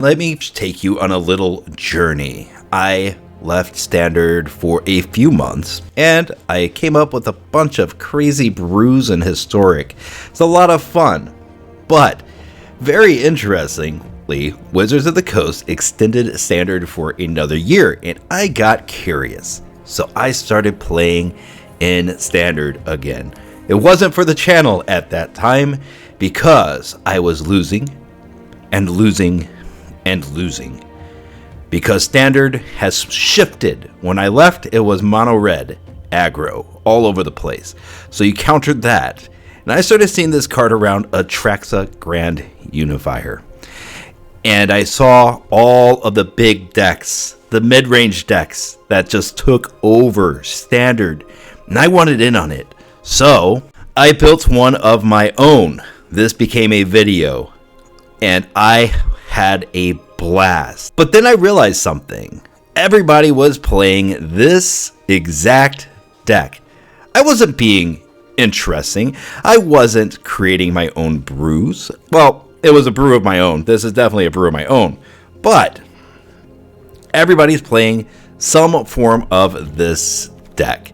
Let me take you on a little journey. I left Standard for a few months, and I came up with a bunch of crazy brews in Historic. It's a lot of fun, but very interestingly, Wizards of the Coast extended Standard for another year, and I got curious. So I started playing in Standard again. It wasn't for the channel at that time, because I was losing and losing and losing. Because Standard has shifted. When I left, it was mono red, aggro, all over the place. So you countered that. And I started seeing this card around Atraxa Grand Unifier. And I saw all of the big decks, the mid-range decks that just took over Standard. And I wanted in on it. So I built one of my own. This became a video. And I had a blast. But then I realized something. Everybody was playing this exact deck. I wasn't being interesting. I wasn't creating my own brews. Well, it was a brew of my own. This is definitely a brew of my own. But everybody's playing some form of this deck.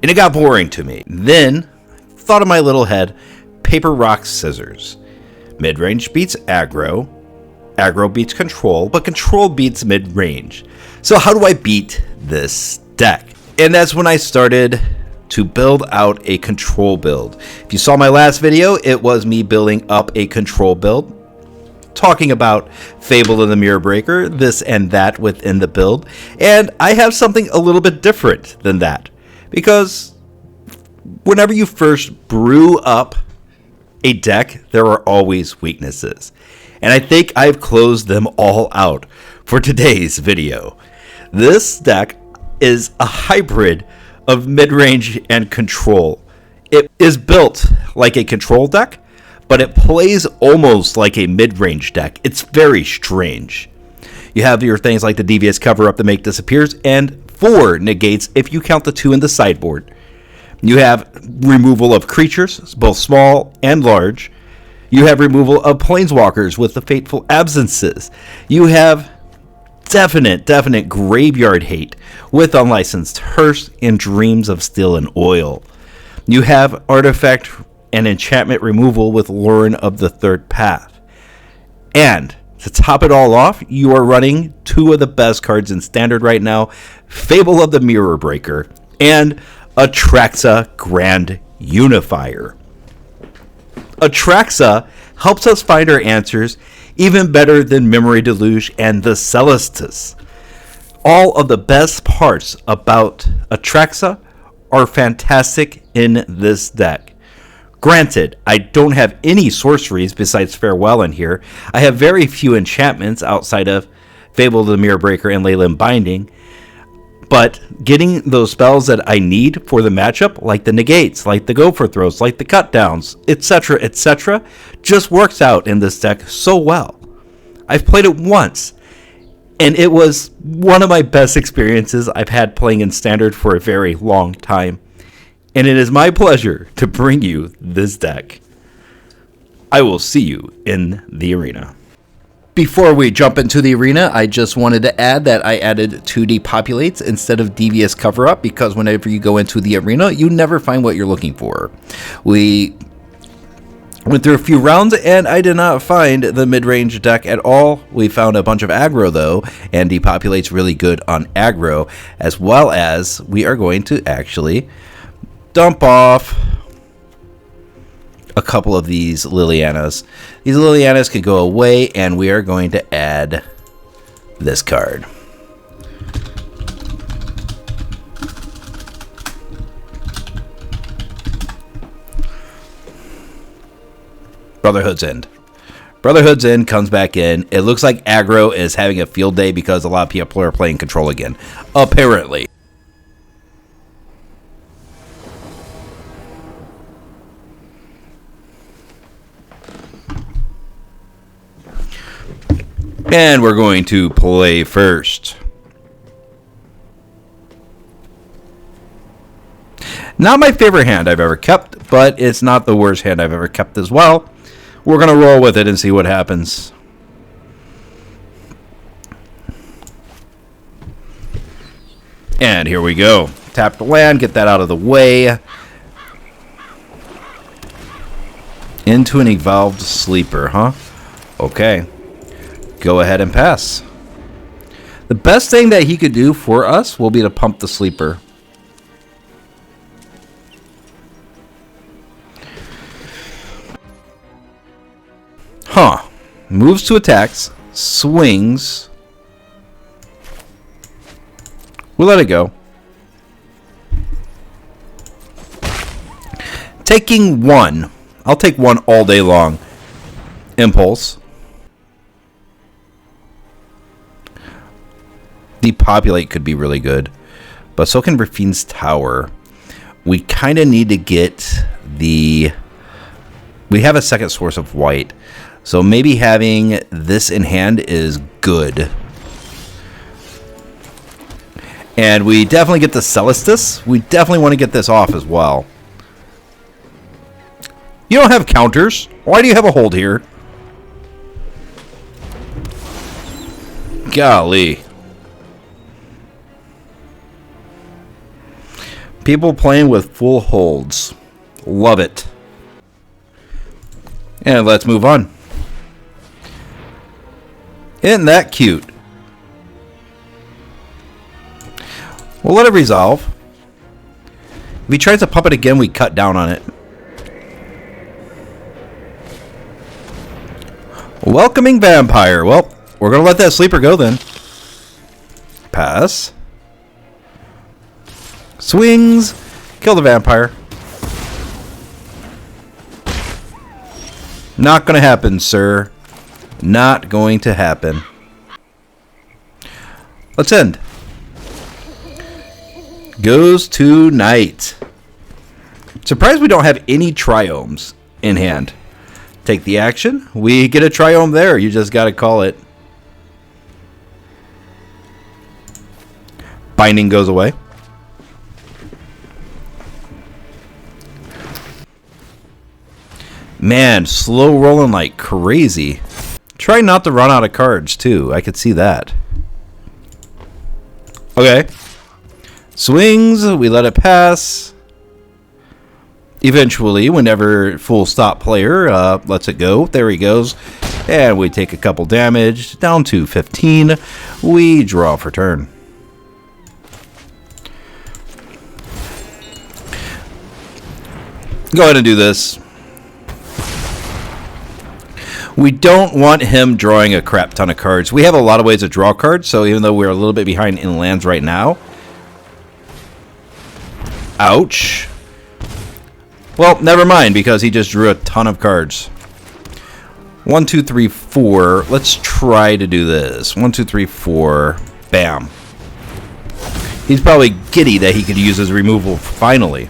And it got boring to me. Then, thought in my little head, paper, rock, scissors. Mid-range beats aggro. Aggro beats control, but control beats mid-range. So how do I beat this deck? And that's when I started to build out a control build. If you saw my last video, it was me building up a control build, talking about Fable and the Mirror Breaker, this and that within the build. And I have something a little bit different than that, because whenever you first brew up a deck, there are always weaknesses. And I think I've closed them all out for today's video. This deck is a hybrid of mid-range and control. It is built like a control deck, but it plays almost like a mid-range deck. It's very strange. You have your things like the Devious Cover-Up to make disappears, and 4 negates if you count the 2 in the sideboard. You have removal of creatures, both small and large. You have removal of planeswalkers with the Fateful Absences. You have definite graveyard hate with Unlicensed Hearse and Dreams of Steel and Oil. You have artifact and enchantment removal with Lauren of the Third Path. And to top it all off, you are running 2 of the best cards in Standard right now, Fable of the Mirror Breaker and Atraxa Grand Unifier. Atraxa helps us find our answers even better than Memory Deluge and the Celestus. All of the best parts about Atraxa are fantastic in this deck. Granted, I don't have any sorceries besides Farewell in here. I have very few enchantments outside of Fable of the Mirror Breaker and Leyland Binding. But getting those spells that I need for the matchup, like the negates, like the gopher throws, like the cut downs, etc., just works out in this deck so well. I've played it once, and it was one of my best experiences I've had playing in Standard for a very long time. And it is my pleasure to bring you this deck. I will see you in the arena. Before we jump into the arena, I just wanted to add that I added 2 Depopulates instead of Devious Cover-Up, because whenever you go into the arena, you never find what you're looking for. We went through a few rounds, and I did not find the mid-range deck at all. We found a bunch of aggro, though, and Depopulate's really good on aggro, as well as we are going to actually dump off a couple of these Lilianas. These Lilianas could go away, and we are going to add this card. Brotherhood's End. Brotherhood's End comes back in. It looks like aggro is having a field day because a lot of people are playing control again, apparently. And we're going to play first. Not my favorite hand I've ever kept, but it's not the worst hand I've ever kept as well. We're going to roll with it and see what happens. And here we go. Tap the land, get that out of the way. Into an evolved sleeper, huh? Okay. Go ahead and pass. The best thing that he could do for us will be to pump the sleeper. Huh. Moves to attacks. Swings. We'll let it go. Taking one. I'll take one all day long. Impulse. Depopulate could be really good. But so can Rafine's Tower. We kind of need to get the... We have a second source of white. So maybe having this in hand is good. And we definitely get the Celestis. We definitely want to get this off as well. You don't have counters. Why do you have a hold here? Golly. People playing with full holds. Love it. And let's move on. Isn't that cute? We'll let it resolve. If he tries to pump it again, we cut down on it. Welcoming Vampire. Well, we're going to let that sleeper go then. Pass. Swings. Kill the vampire. Not going to happen, sir. Not going to happen. Let's end. Goes to Knight. Surprised we don't have any triomes in hand. Take the action. We get a triome there. You just got to call it. Binding goes away. Man, slow rolling like crazy. Try not to run out of cards, too. I could see that. Okay. Swings. We let it pass. Eventually, whenever full stop player lets it go, there he goes. And we take a couple damage. Down to 15. We draw for turn. Go ahead and do this. We don't want him drawing a crap ton of cards. We have a lot of ways to draw cards, so even though we're a little bit behind in lands right now. Ouch. Well, never mind, because he just drew a ton of cards. 1, 2, 3, 4. Let's try to do this. 1, 2, 3, 4. Bam. He's probably giddy that he could use his removal finally.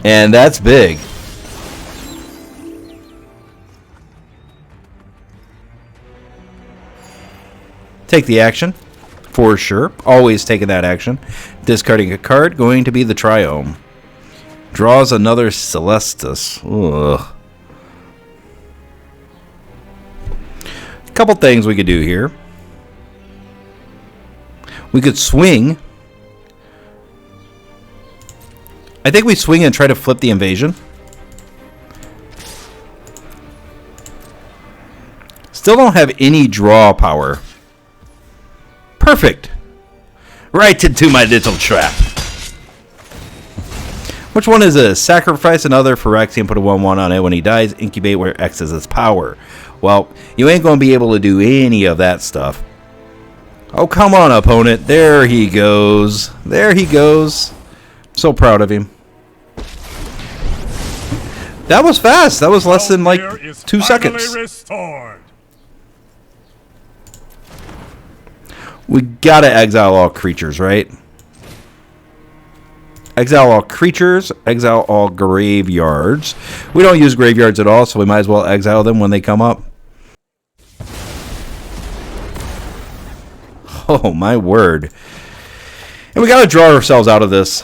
And that's big. Take the action, for sure. Always taking that action. Discarding a card, going to be the Triome. Draws another Celestis. Ugh. A couple things we could do here. We could swing. I think we swing and try to flip the invasion. Still don't have any draw power. Perfect. Right into my little trap. Which one is this? Sacrifice another Phyrexia and put a 1/1 on it. When he dies, incubate where X is its power. Well, you ain't going to be able to do any of that stuff. Oh, come on, opponent. There he goes. There he goes. So proud of him. That was fast. That was less than like 2 seconds. Restored. We gotta exile all creatures, right? Exile all creatures. Exile all graveyards. We don't use graveyards at all, so we might as well exile them when they come up. Oh, my word. And we gotta draw ourselves out of this.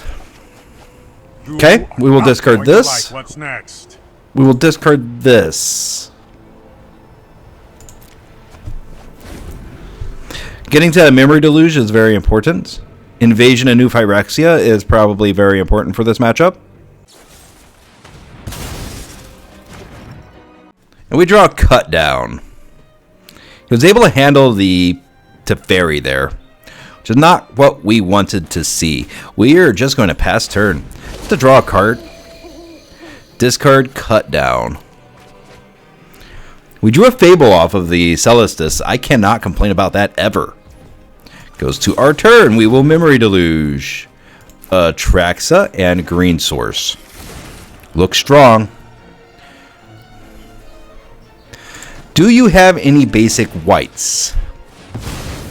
Okay, we will discard this. What's next? We will discard this. Getting to a Memory Deluge is very important. Invasion of New Phyrexia is probably very important for this matchup. And we draw a cut down. He was able to handle the Teferi there, which is not what we wanted to see. We are just going to pass turn. To draw a card. Discard, cut down. We drew a Fable off of the Celestis. I cannot complain about that ever. Goes to our turn. We will Memory Deluge. Atraxa and Green Source. Look strong. Do you have any basic whites?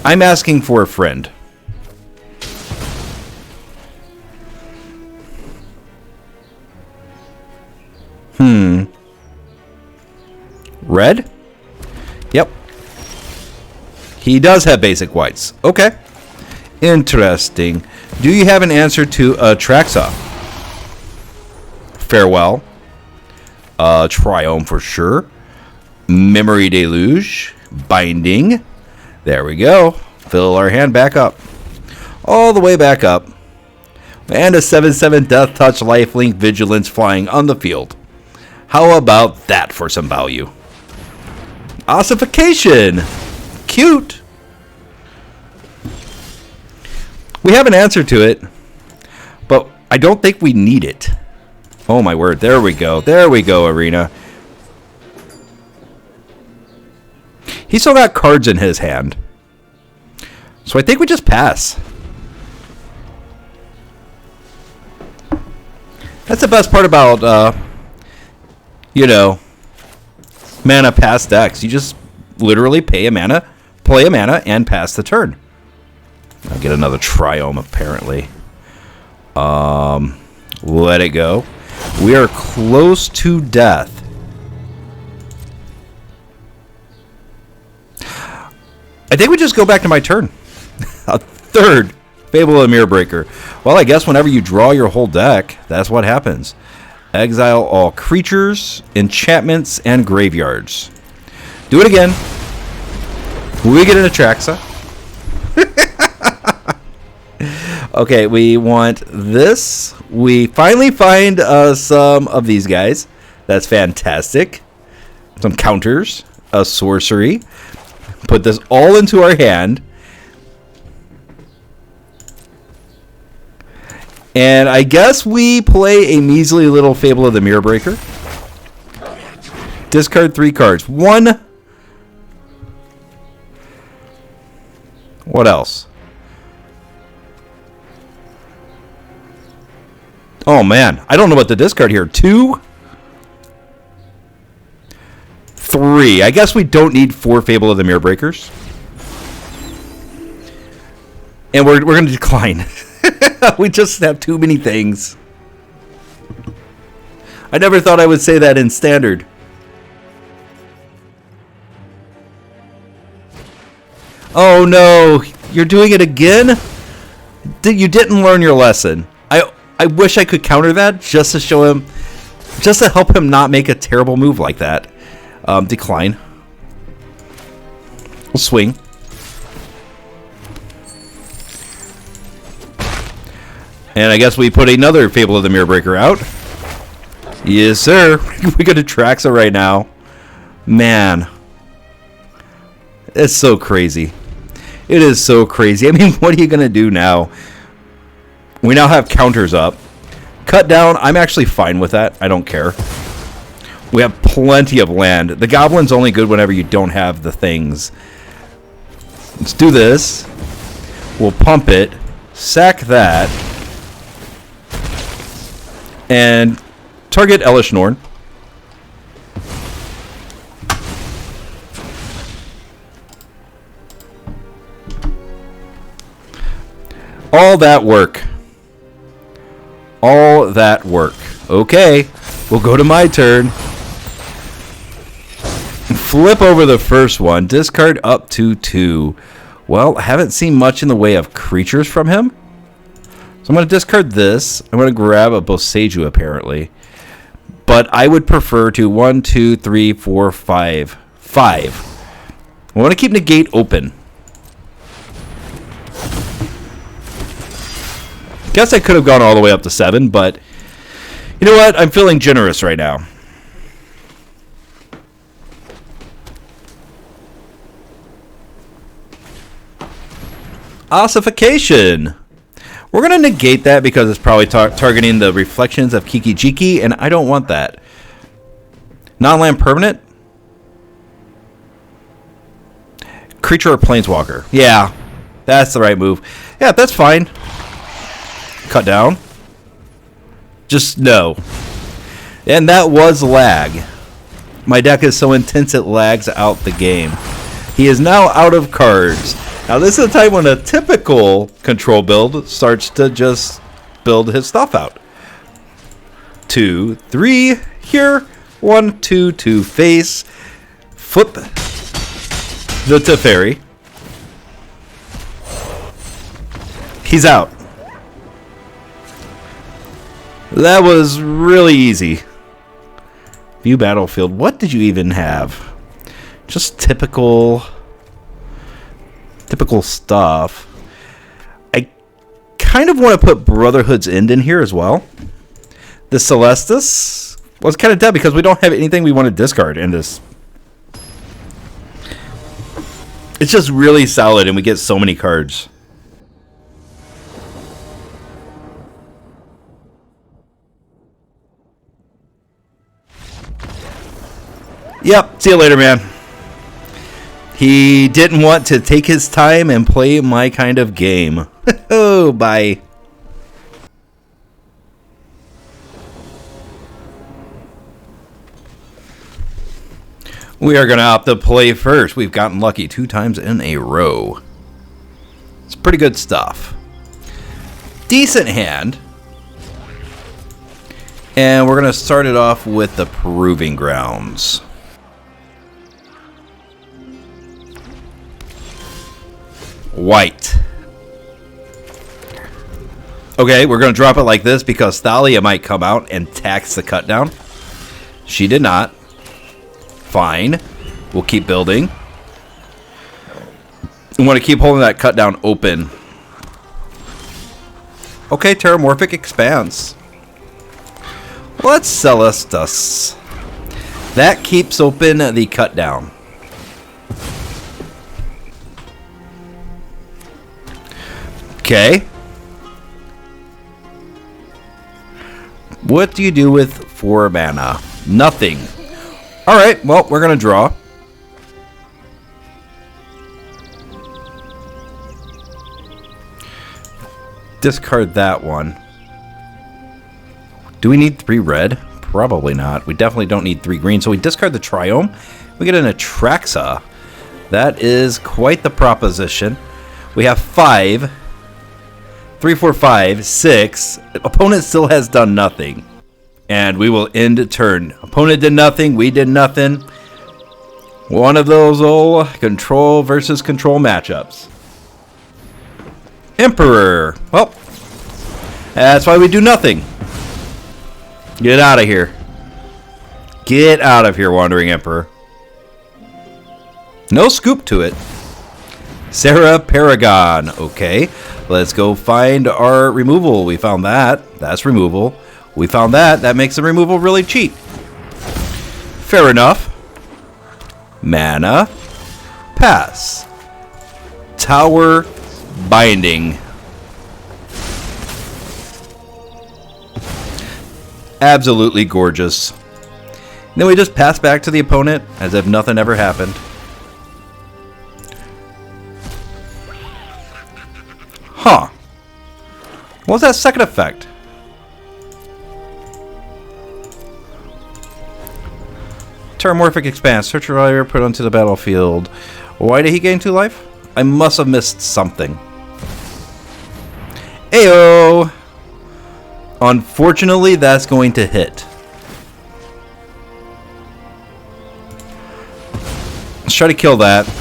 I'm asking for a friend. Red? Yep. He does have basic whites. Okay. Interesting. Do you have an answer to Atraxa? Farewell. Triome for sure. Memory Deluge. Binding. There we go. Fill our hand back up. All the way back up. And a 7/7 Death Touch Lifelink Vigilance flying on the field. How about that for some value? Ossification! Cute! We have an answer to it, but I don't think we need it. Oh my word, there we go. There we go, Arena. He still got cards in his hand. So I think we just pass. That's the best part about, mana pass decks. You just literally play a mana, and pass the turn. I'll get another Triome, apparently. Let it go. We are close to death. I think we just go back to my turn. A third Fable of the Mirror Breaker. Well, I guess whenever you draw your whole deck, that's what happens. Exile all creatures, enchantments, and graveyards. Do it again. We get an Atraxa. Okay, we want this. We finally find some of these guys. That's fantastic. Some counters. A sorcery. Put this all into our hand. And I guess we play a measly little Fable of the Mirror Breaker. Discard 3 cards. 1. What else? Oh man, I don't know what to discard here. 2. 3. I guess we don't need 4 Fable of the Mirror Breakers. And we're going to decline. We just have too many things. I never thought I would say that in Standard. Oh no, you're doing it again? You didn't learn your lesson. I wish I could counter that just to show him, just to help him not make a terrible move like that. Decline. We'll swing. And I guess we put another Fable of the Mirror Breaker out. Yes, sir. We got Atraxa right now. Man. It's so crazy. It is so crazy. I mean, what are you going to do now? We now have counters up. Cut down. I'm actually fine with that. I don't care. We have plenty of land. The Goblin's only good whenever you don't have the things. Let's do this. We'll pump it. Sack that. And target Elish Norn. All that work. All that work. Okay, we'll go to my turn. Flip over the first one. Discard up to 2. Well, I haven't seen much in the way of creatures from him. So I'm going to discard this. I'm going to grab a Boseiju, apparently. But I would prefer to 1, 2, 3, 4, 5. 5. I want to keep Negate open. Guess I could have gone all the way up to 7, but you know what? I'm feeling generous right now. Ossification. We're going to negate that because it's probably targeting the reflections of Kiki Jiki, and I don't want that. Non-land permanent? Creature or planeswalker. Yeah, that's the right move. Yeah, that's fine. Cut down. Just no. And that was lag. My deck is so intense it lags out the game. He is now out of cards. Now this is the time when a typical control build starts to just build his stuff out. 2, 3 here. 1, 2, 2 face. Flip the Teferi. He's out. That was really easy. View battlefield. What did you even have? Just typical stuff. I kind of want to put Brotherhood's End in here as well. The Celestis was kind of dead because we don't have anything we want to discard in this. It's just really solid and we get so many cards. Yep, see you later, man. He didn't want to take his time and play my kind of game. Oh, bye. We are going to opt to play first. We've gotten lucky 2 times in a row. It's pretty good stuff. Decent hand. And we're going to start it off with the Proving Grounds. White. Okay, we're going to drop it like this because Thalia might come out and tax the cut down. She did not. Fine. We'll keep building. We want to keep holding that cut down open. Okay, Terramorphic Expanse. Let's Celestus. That keeps open the cut down. Okay. What do you do with 4 mana? Nothing. Alright, well, we're going to draw. Discard that one. Do we need 3 red? Probably not. We definitely don't need 3 green. So we discard the Triome. We get an Atraxa. That is quite the proposition. We have 5. 3, 4, 5, 6. Opponent still has done nothing. And we will end turn. Opponent did nothing. We did nothing. One of those old control versus control matchups. Emperor. Well, that's why we do nothing. Get out of here. Get out of here, Wandering Emperor. No scoop to it. Sarah Paragon. Okay. Let's go find our removal. We found that. That's removal. We found that. That makes the removal really cheap. Fair enough. Mana. Pass. Tower Binding. Absolutely gorgeous. Then we just pass back to the opponent as if nothing ever happened. Huh. What was that second effect? Terramorphic Expanse. Search your area, put onto the battlefield. Why did he gain 2 life? I must have missed something. Ayo! Unfortunately, that's going to hit. Let's try to kill that.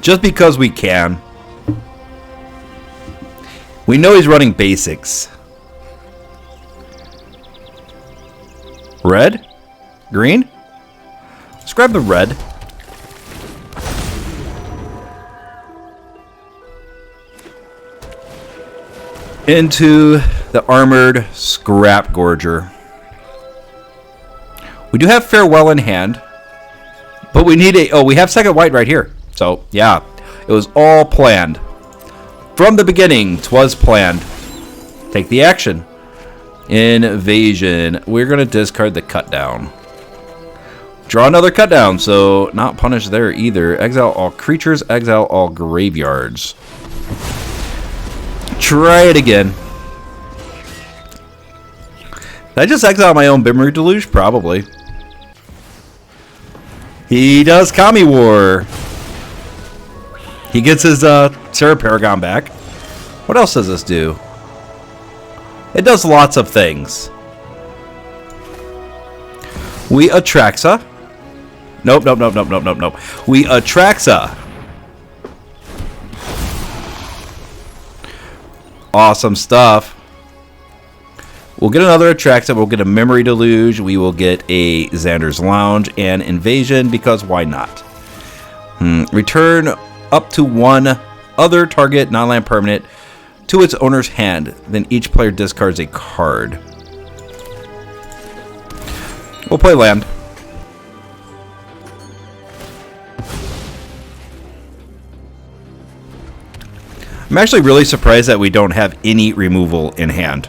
Just because we can. We know he's running basics. Red? Green? Let's grab the red. Into the Armored Scrap Gorger. We do have Farewell in hand. But we need a... Oh, we have second white right here. So, yeah. It was all planned. From the beginning, 'twas planned. Take the action. Invasion. We're going to discard the cut down. Draw another cut down, so not punished there either. Exile all creatures, exile all graveyards. Try it again. Did I just exile my own Memory Deluge? Probably. He does Kami War. He gets his Terra Paragon back. What else does this do? It does lots of things. We Atraxa. Nope. We Atraxa. Awesome stuff. We'll get another Atraxa. We'll get a Memory Deluge. We will get a Xander's Lounge and Invasion, because why not? Return up to one other target non-land permanent to its owner's hand. Then each player discards a card. We'll play land. I'm actually really surprised that we don't have any removal in hand.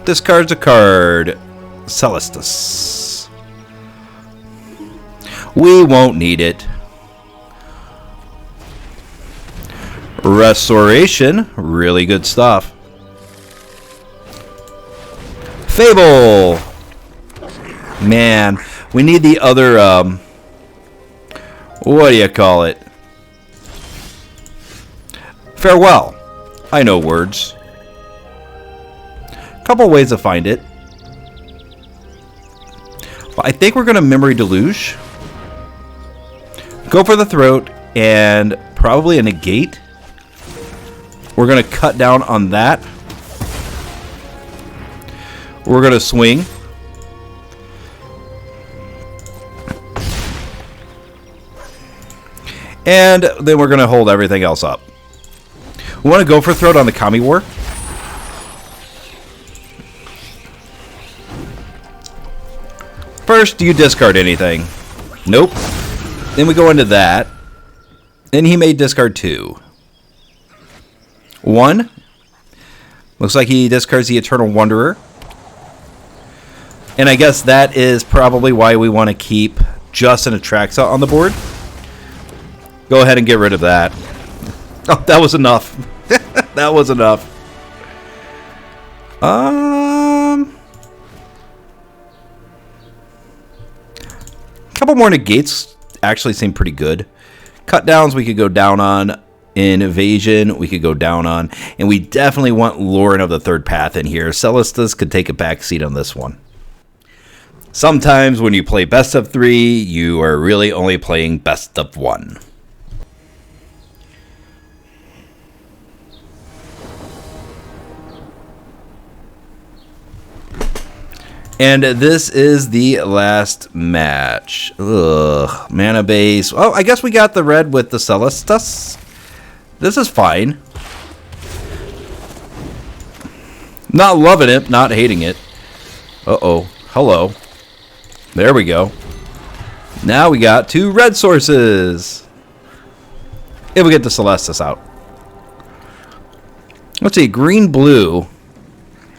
Discards a card. Celestus. We won't need it. Restoration. Really good stuff. Fable. Man, we need the other, what do you call it? Farewell. I know words. Couple ways to find it. But I think we're going to Memory Deluge. Go for the throat and probably a negate. We're going to cut down on that. We're going to swing. And then we're going to hold everything else up. We want to go for throat on the Kami War. First, do you discard anything? Nope. Then we go into that. Then he may discard 2. 1. Looks like he discards the Eternal Wanderer. And I guess that is probably why we want to keep just an Atraxa on the board. Go ahead and get rid of that. Oh, that was enough. That was enough. Couple more negates actually seem pretty good. Cut downs we could go down on. Invasion we could go down on. And we definitely want Lauren of the Third Path in here. Celestus could take a back seat on this one. Sometimes when you play best of 3, you are really only playing best of 1. And this is the last match. Ugh, mana base. Oh, I guess we got the red with the Celestus. This is fine. Not loving it, not hating it. Uh-oh. Hello. There we go. Now we got 2 red sources. If we get the Celestus out. Let's see, green, blue,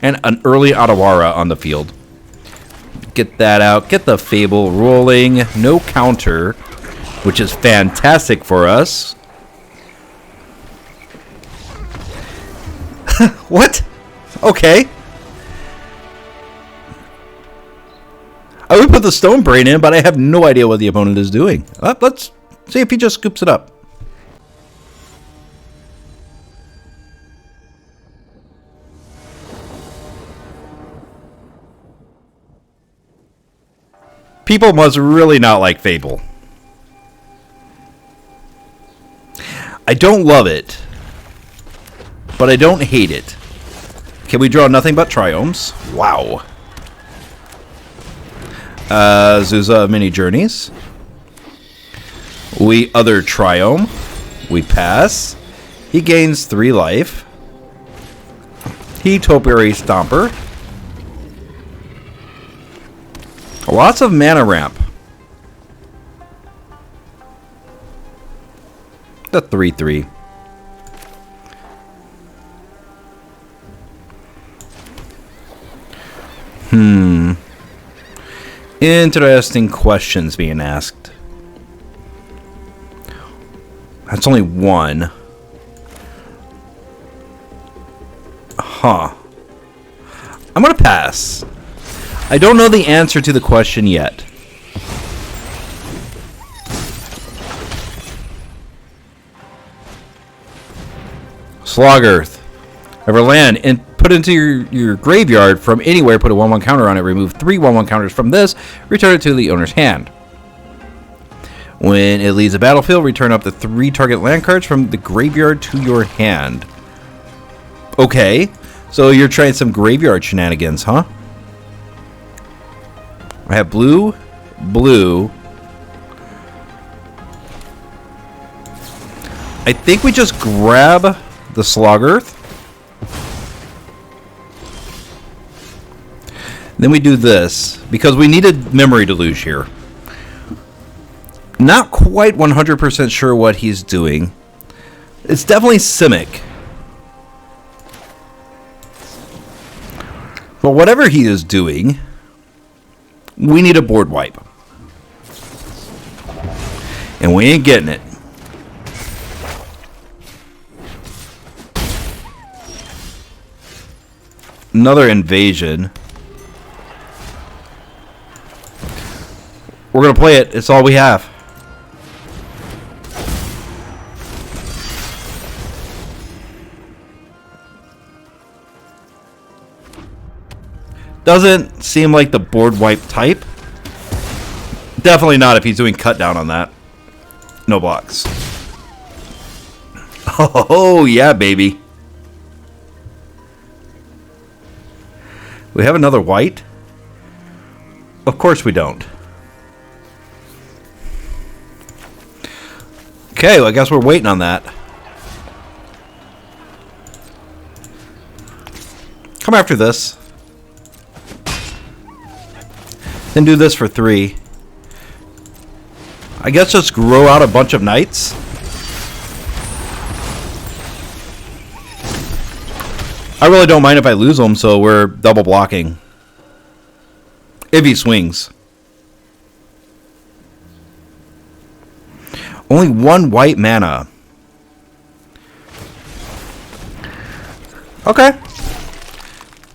and an early Otawara on the field. Get that out. Get the Fable rolling. No counter, which is fantastic for us. What? Okay. I would put the Stone Brain in, but I have no idea what the opponent is doing. Let's see if he just scoops it up. People must really not like Fable. I don't love it. but I don't hate it. Can we draw nothing but triomes? Wow. Zuza Mini Journeys. We other triome. We pass. He gains 3 life. He Topiary Stomper. Lots of mana ramp. The 3/3. Interesting questions being asked. That's only one. Huh. I'm gonna pass. I don't know the answer to the question yet. Sloggearth. Ever land and put into your graveyard from anywhere, put a 1/1 counter on it, remove 3 1/1 counters from this, return it to the owner's hand. When it leaves the battlefield, return up to 3 target land cards from the graveyard to your hand. Okay, so you're trying some graveyard shenanigans, huh? I have blue, blue. I think we just grab the Sloggearth. Then we do this, because we needed Memory Deluge here. Not quite 100% sure what he's doing. It's definitely Simic. But whatever he is doing, we need a board wipe. And we ain't getting it. Another invasion. We're going to play it. It's all we have. Doesn't seem like the board wipe type. Definitely not if he's doing cut down on that. No blocks. Oh, yeah, baby. We have another white? Of course we don't. Okay, well, I guess we're waiting on that. Come after this. Then do this for 3. I guess just grow out a bunch of knights. I really don't mind if I lose them, so we're double blocking. If he swings. Only 1 white mana. Okay.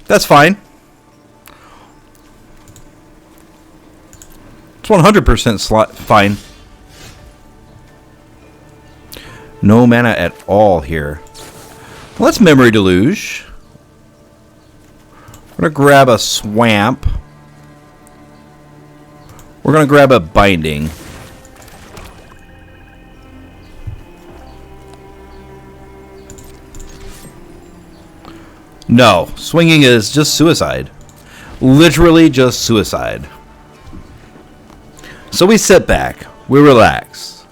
That's fine. It's 100% fine. No mana at all here. Well, let's Memory Deluge. We're going to grab a Swamp. We're going to grab a Binding. No, swinging is just suicide. Literally just suicide. So we sit back. We relax.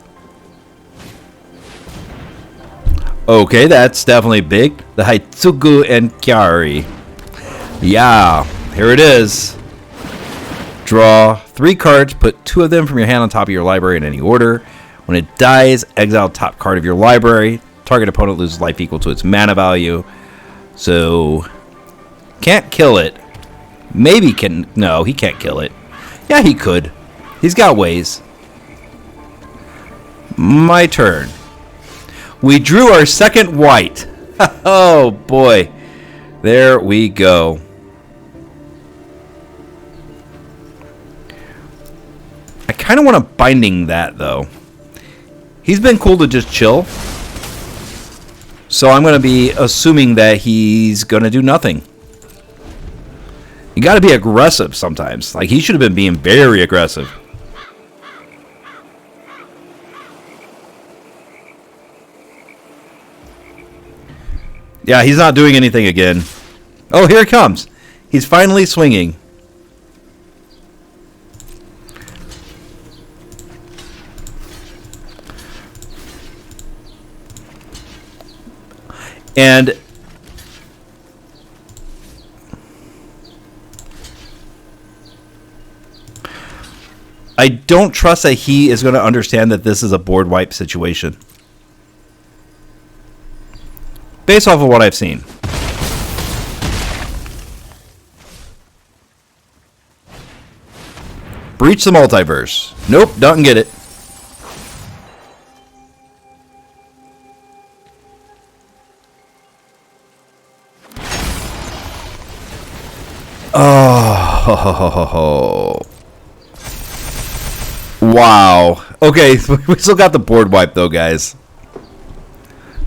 Okay, that's definitely big. The Haitsugu and Kyari. Yeah, here it is. Draw 3 cards, put 2 of them from your hand on top of your library in any order. When it dies, exile top card of your library. Target opponent loses life equal to its mana value. So, can't kill it. Maybe can... No, he can't kill it. Yeah, he could. He's got ways. My turn. We drew our second white. Oh, boy. There we go. I kind of want to Binding that, though. He's been cool to just chill. So I'm going to be assuming that he's going to do nothing. You got to be aggressive sometimes. Like, he should have been being very aggressive. Yeah, he's not doing anything again. Oh, here it comes. He's finally swinging. And I don't trust that he is going to understand that this is a board wipe situation. Based off of what I've seen. Breach the multiverse. Nope, doesn't get it. Oh. Wow. Okay, we still got the board wipe though, guys.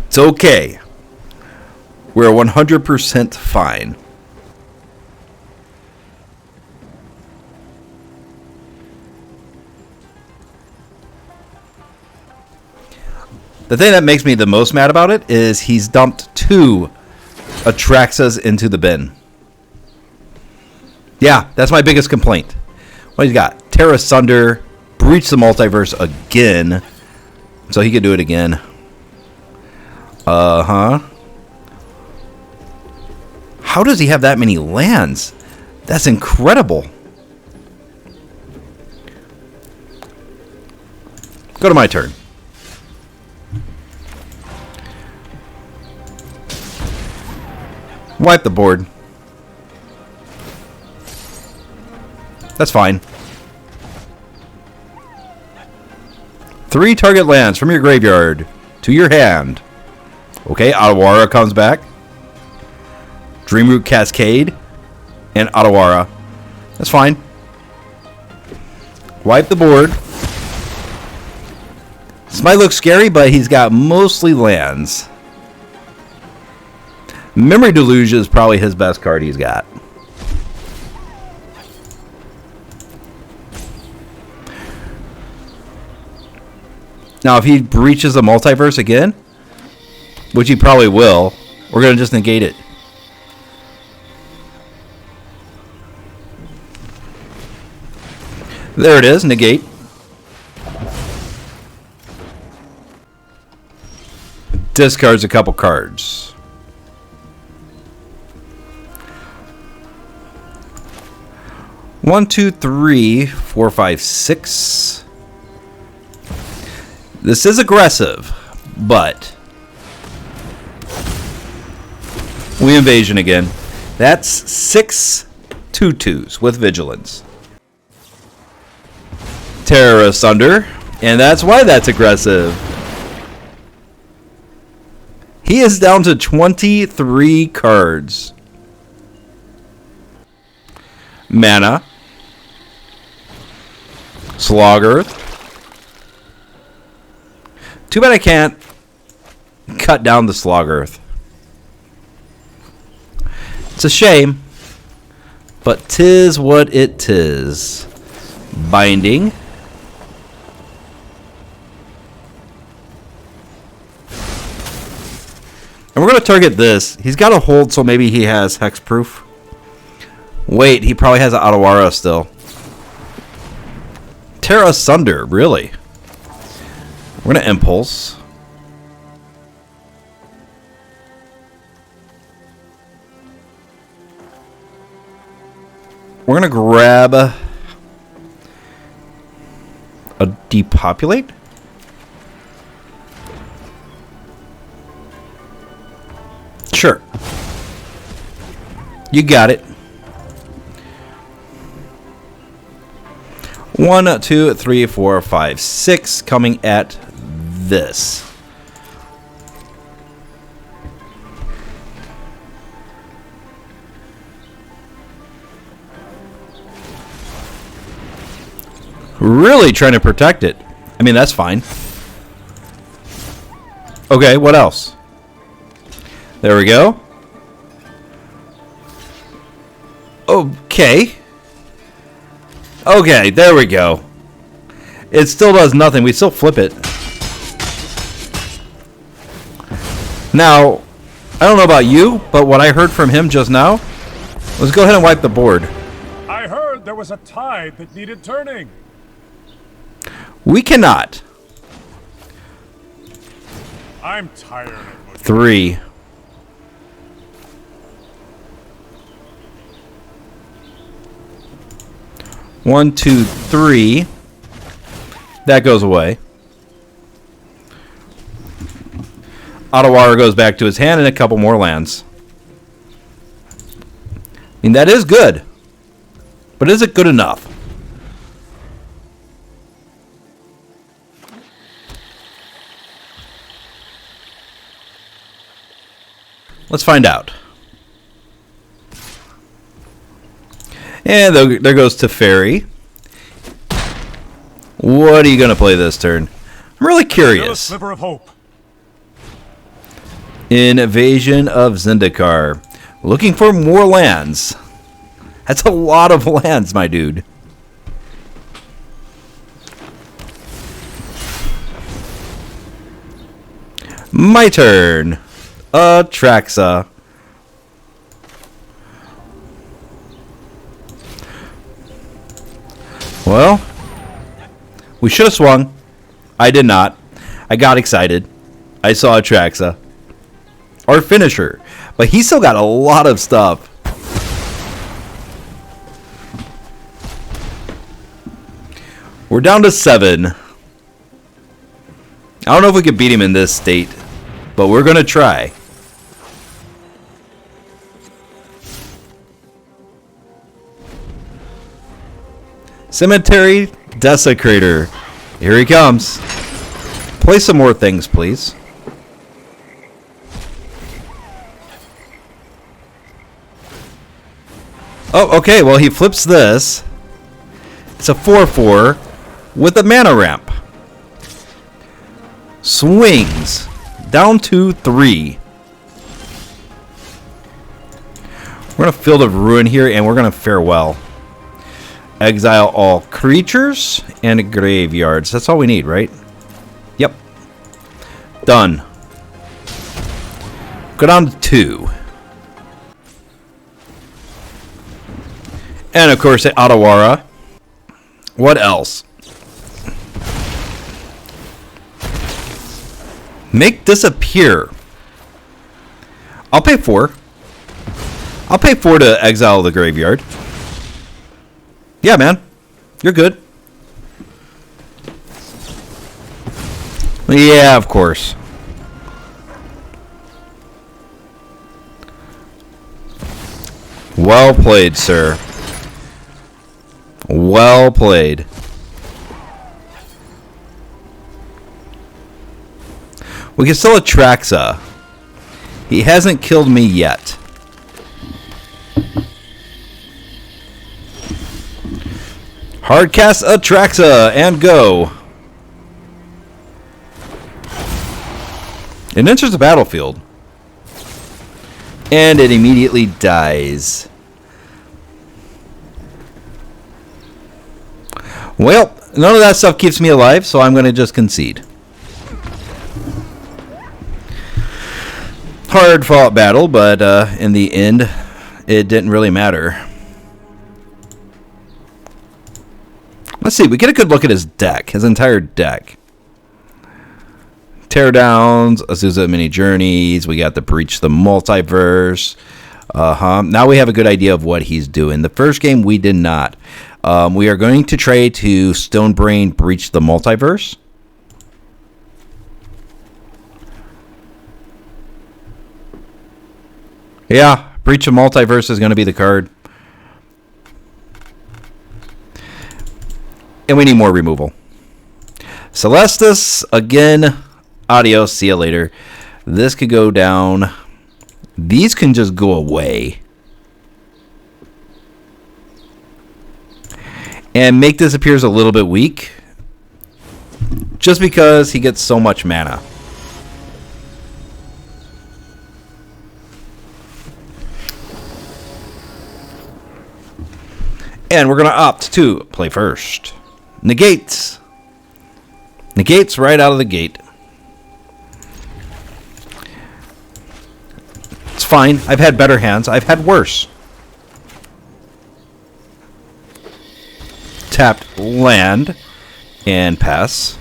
It's okay. We're 100% fine. The thing that makes me the most mad about it is he's dumped 2 Atraxas into the bin. Yeah, that's my biggest complaint. What he's got? Tear Asunder, Breach the Multiverse again. So he could do it again. Uh-huh. How does he have that many lands? That's incredible. Go to my turn. Wipe the board. That's fine. 3 target lands from your graveyard to your hand. Okay, Otawara comes back. Dreamroot Cascade and Otawara. That's fine. Wipe the board. This might look scary, but he's got mostly lands. Memory Deluge is probably his best card he's got. Now, if he breaches the multiverse again, which he probably will, we're going to just negate it. There it is, negate. Discards a couple cards. One, two, three, four, five, six. This is aggressive, but we invasion again. That's 6 2/2s with vigilance. Tear Asunder, and that's why that's aggressive. He is down to 23 cards. Mana. Sloggerth. Too bad I can't cut down the Sloggerth. It's a shame, but 'tis what it 'tis. Binding. And we're going to target this. He's got a hold, so maybe he has hexproof. Wait, he probably has an Otawara still. Tear Asunder, really? We're going to Impulse. We're going to grab a Depopulate. Sure. You got it. 1, 2, 3, 4, 5, 6 coming at this. Really trying to protect it. I mean, that's fine. Okay, what else? There we go. Okay. Okay, there we go. It still does nothing. We still flip it. Now, I don't know about you, but what I heard from him just now was go ahead and wipe the board. I heard there was a tide that needed turning. We cannot. I'm tired of looking. 3. One, two, three. That goes away. Ottawa goes back to his hand and a couple more lands. I mean, that is good. But is it good enough? Let's find out. And there goes Teferi. What are you going to play this turn? I'm really curious. A sliver of hope. Invasion of Zendikar. Looking for more lands. That's a lot of lands, my dude. My turn. Atraxa. Well, we should have swung. I did not. I got excited. I saw Atraxa. Our finisher. But he's still got a lot of stuff. We're down to 7. I don't know if we could beat him in this state, but we're going to try. Cemetery Desecrator. Here he comes. Play some more things, please. Oh, okay. Well, he flips this. It's a 4/4 with a mana ramp. Swings down to 3. We're going to Field of Ruin here, and we're going to fare well. Exile all creatures and graveyards. That's all we need, right? Yep. Done. Go down to 2. And, of course, Ottawa. What else? Make disappear. I'll pay 4. I'll pay 4 to exile the graveyard. Yeah, man. You're good. Yeah, of course. Well played, sir. Well played. We can still Atraxa. He hasn't killed me yet. Hardcast Atraxa and go. It enters the battlefield. And it immediately dies. Well, none of that stuff keeps me alive, so I'm going to just concede. Hard fought battle, but in the end, it didn't really matter. Let's see, we get a good look at his deck, his entire deck. Teardowns, Azusa Mini Journeys, we got the Breach the Multiverse. Now we have a good idea of what he's doing. The first game we did not. We are going to try to Stonebrain Breach the Multiverse. Yeah, Breach of Multiverse is going to be the card. And we need more removal. Celestis, again, adios, see you later. This could go down. These can just go away. And Make Disappears a little bit weak. Just because he gets so much mana. And we're going to opt to play first. Negates. Negates right out of the gate. fine. I've had better hands. I've had worse. Tapped land and pass.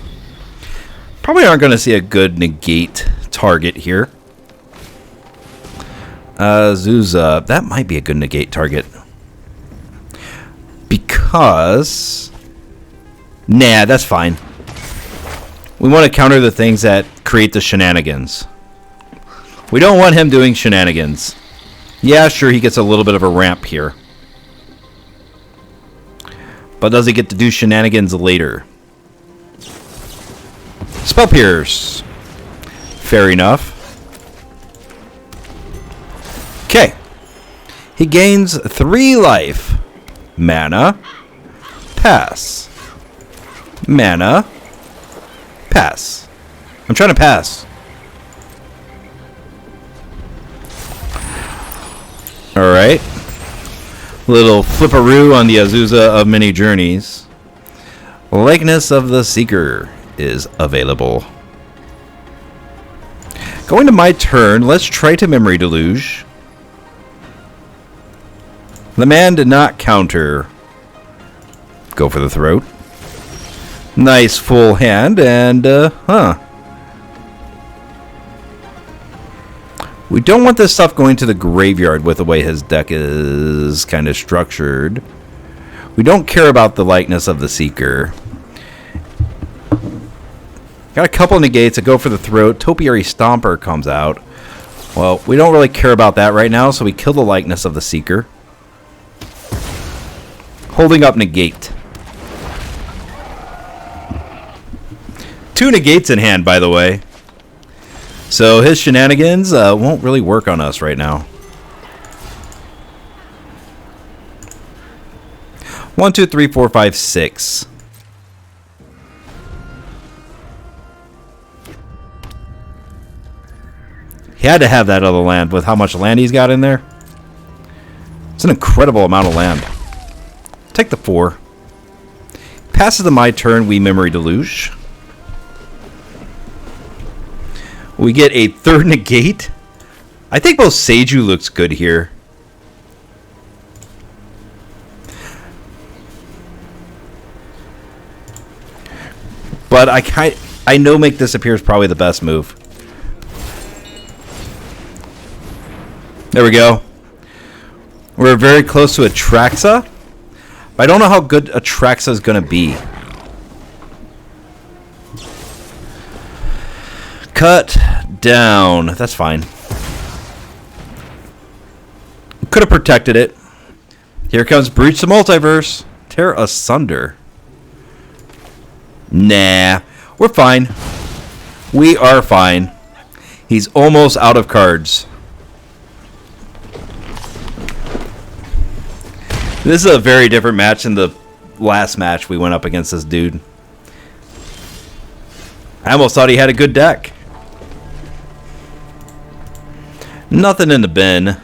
Probably aren't going to see a good negate target here. Zuza. That might be a good negate target. Because... Nah, that's fine. We want to counter the things that create the shenanigans. We don't want him doing shenanigans. Yeah, sure, he gets a little bit of a ramp here. But does he get to do shenanigans later? Spell Pierce. Fair enough. Okay. He gains 3 life. Mana. Pass. Mana. Pass. I'm trying to pass. Alright. Little flipperoo on the Azusa of many journeys. Likeness of the Seeker is available. Going to my turn, let's try to Memory Deluge. The man did not counter. Go for the throat. Nice full hand, and, we don't want this stuff going to the graveyard with the way his deck is kind of structured. We don't care about the likeness of the Seeker. Got a couple negates that go for the throat. Topiary Stomper comes out. Well, we don't really care about that right now, so we kill the likeness of the Seeker. Holding up negate. 2 negates in hand, by the way. So his shenanigans won't really work on us right now. 1, 2, 3, 4, 5, 6. He had to have that other land with how much land he's got in there. It's an incredible amount of land. Take the 4. Passes to my turn, we Memory Deluge. We get a 3rd negate. I think both Seiju looks good here. But I know make disappear is probably the best move. There we go. We're very close to Atraxa. But I don't know how good Atraxa is going to be. Cut down. That's fine. Could have protected it. Here comes Breach the Multiverse. Tear asunder. Nah. We're fine. We are fine. He's almost out of cards. This is a very different match than the last match we went up against this dude. I almost thought he had a good deck. Nothing in the bin.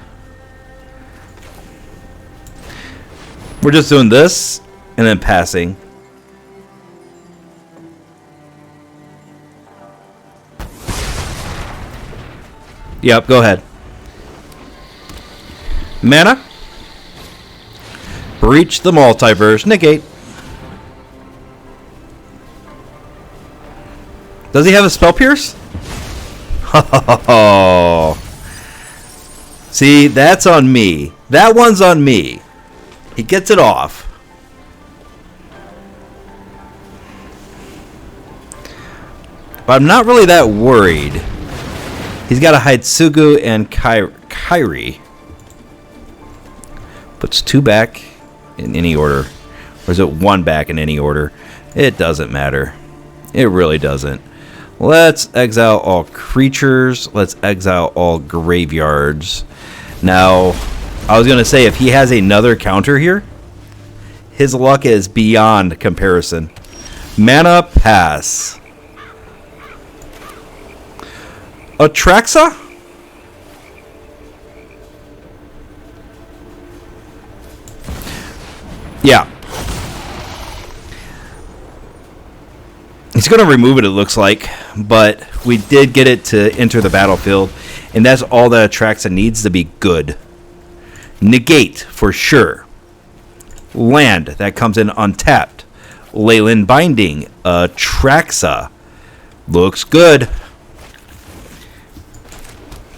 We're just doing this and then passing. Yep, go ahead. Mana. Breach the Multiverse. Negate. Does he have a Spell Pierce? Oh. See, that's on me. That one's on me. He gets it off. But I'm not really that worried. He's got a Hitsugu and Kairi. Puts 2 back in any order. Or is it 1 back in any order? It doesn't matter. It really doesn't. Let's exile all creatures. Let's exile all graveyards. Now, I was going to say, if he has another counter here, his luck is beyond comparison. Mana pass. Atraxa? Yeah. He's going to remove it, it looks like, but we did get it to enter the battlefield. And that's all that Atraxa needs to be good. Negate, for sure. Land, that comes in untapped. Leyland Binding. Atraxa. Looks good.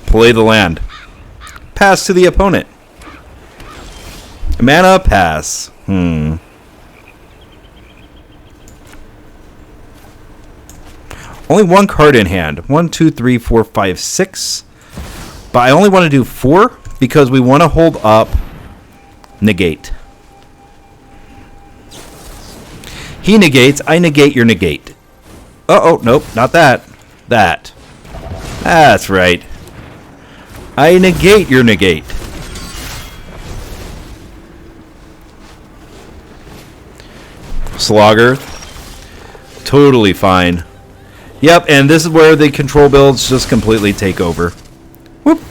Play the land. Pass to the opponent. Mana pass. Only one card in hand. 1, 2, 3, 4, 5, 6. But I only want to do 4 because we want to hold up Negate. He negates. I negate your negate. Uh-oh, nope, not that. That. That's right. I negate your negate. Slogger. Totally fine. Yep, and this is where the control builds just completely take over. Whoop.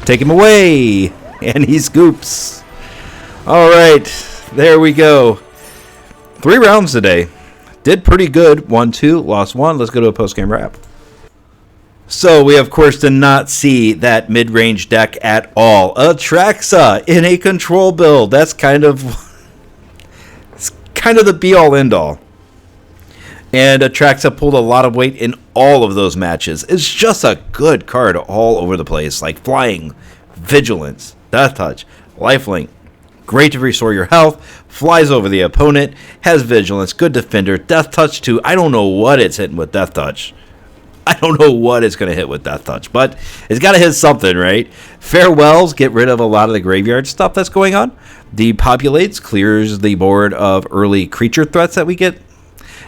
Take him away. And he scoops. Alright, there we go. 3 rounds today. Did pretty good. 1, 2, lost 1. Let's go to a post-game wrap. So we, of course, did not see that mid-range deck at all. Atraxa in a control build. That's kind of the be-all, end-all. And Atraxa pulled a lot of weight in all of those matches. It's just a good card all over the place. Like Flying, Vigilance, Death Touch, Lifelink. Great to restore your health. Flies over the opponent. Has Vigilance. Good defender. Death Touch too. I don't know what it's hitting with Death Touch. I don't know what it's going to hit with Death Touch, but it's got to hit something, right? Farewells, get rid of a lot of the graveyard stuff that's going on. Depopulates, clears the board of early creature threats that we get.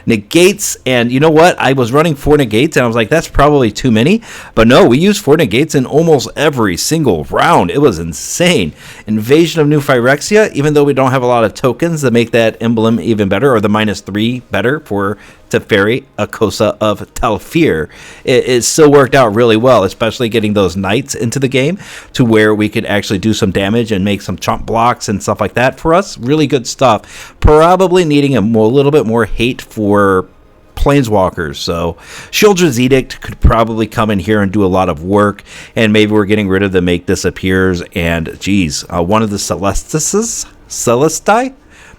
Negates, and you know what? I was running 4 negates, and I was like, that's probably too many. But no, we used 4 negates in almost every single round. It was insane. Invasion of New Phyrexia, even though we don't have a lot of tokens that make that emblem even better, or the -3 better for Teferi, Akosa of Talfir, it still worked out really well, especially getting those knights into the game to where we could actually do some damage and make some chump blocks and stuff like that for us. Really good stuff. Probably needing a little bit more hate for planeswalkers, so Shieldred's Edict could probably come in here and do a lot of work, and maybe we're getting rid of the Make Disappears, and geez, one of the Celestii?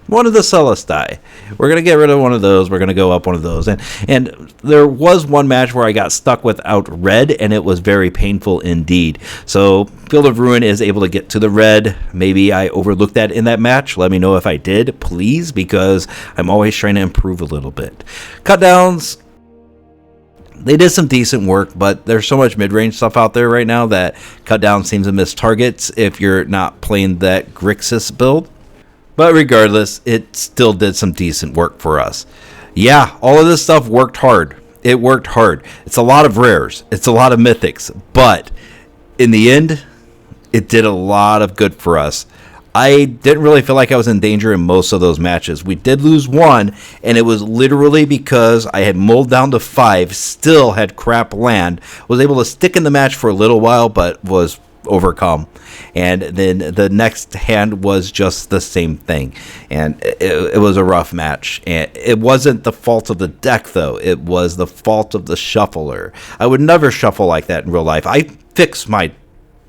One of the Celestii. We're going to get rid of one of those. We're going to go up one of those. And there was one match where I got stuck without red, and it was very painful indeed. So Field of Ruin is able to get to the red. Maybe I overlooked that in that match. Let me know if I did, please, because I'm always trying to improve a little bit. Cutdowns. They did some decent work, but there's so much mid-range stuff out there right now that Cutdown seems to miss targets if you're not playing that Grixis build. But regardless, it still did some decent work for us. Yeah, all of this stuff worked hard. It worked hard. It's a lot of rares. It's a lot of mythics. But in the end, it did a lot of good for us. I didn't really feel like I was in danger in most of those matches. We did lose one, and it was literally because I had mulled down to 5, still had crap land, was able to stick in the match for a little while, but was overcome. And then the next hand was just the same thing, and it was a rough match. And it wasn't the fault of the deck, though. It was the fault of the shuffler. I would never shuffle like that in real life. I fix my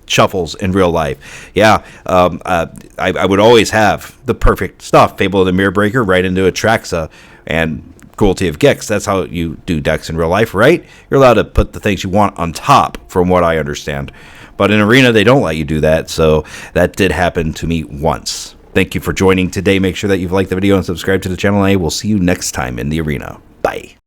shuffles in real life. Yeah, I would always have the perfect stuff. Fable of the Mirror Breaker right into Atraxa and Cruelty of Gix. That's how you do decks in real life, right? You're allowed to put the things you want on top, from what I understand. But in Arena, they don't let you do that, so that did happen to me once. Thank you for joining today. Make sure that you've liked the video and subscribed to the channel, and I will see you next time in the Arena. Bye.